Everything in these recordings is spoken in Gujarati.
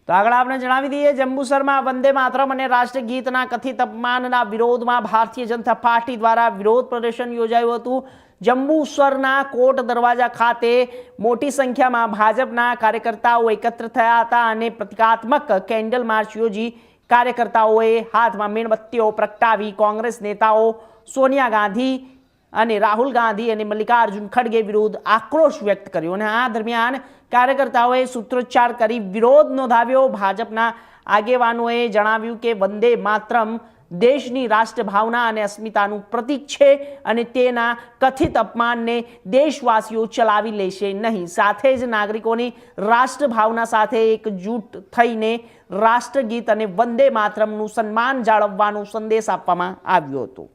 તો આગળ આપણે જણાવી દઈએ, જંબુસરમાં વંદે માતરમ અને રાષ્ટ્રીય ગીતના કથિત અપમાનના વિરોધમાં ભારતીય જનતા પાર્ટી દ્વારા વિરોધ પ્રદર્શન યોજાયું હતું। જંબુસરના કોટ દરવાજા ખાતે મોટી સંખ્યામાં ભાજપના કાર્યકર્તાઓ એકત્ર થયા હતા અને પ્રતિકાત્મક કેન્ડલ માર્ચ યોજી કાર્યકર્તાઓએ હાથમાં મીણબત્તીઓ પ્રગટાવી કોંગ્રેસ નેતાઓ સોનિયા ગાંધી અને રાહુલ ગાંધી અને મલ્લિકાર્જુન ખડગે વિરુદ્ધ આક્રોશ વ્યક્ત કર્યો અને આ દરમિયાન કાર્યકર્તાઓએ સૂત્રોચ્ચાર કરી વિરોધ નોંધાવ્યો। ભાજપના આગેવાનોએ જણાવ્યું કે વંદે માતરમ દેશની રાષ્ટ્રભાવના અને અસ્મિતાનું પ્રતીક છે અને તેના કથિત અપમાનને દેશવાસીઓ ચલાવી લેશે નહીં। સાથે જ નાગરિકોની રાષ્ટ્રભાવના સાથે એકજૂટ થઈને રાષ્ટ્રગીત અને વંદે માતરમનું સન્માન જાળવવાનો સંદેશ આપવામાં આવ્યો હતો।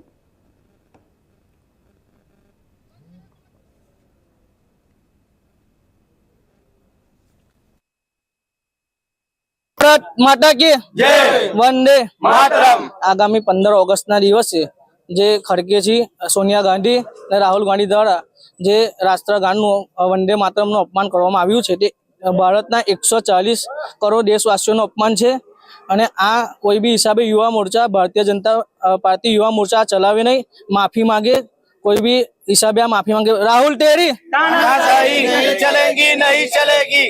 माता की जय। वंदे मातरम। आगामी 15 ऑगस्टના દિવસે જે ખડગેજી સોનિયા ગાંધી અને રાહુલ ગાંધી દ્વારા જે રાષ્ટ્રગાનનું વંદે માતરમનું અપમાન કરવામાં આવ્યું છે તે ભારતના 140 કરોડ દેશવાસીઓનું અપમાન છે અને આ કોઈ બી હિસાબે યુવા મોરચા ભારતીય જનતા પાર્ટી યુવા મોરચા ચલાવે નહીં, માફી માંગે। कोई भी हिसाबे माफी मांगे। राहुल तेरी तानाशाही नहीं चलेगी, नहीं चलेगी।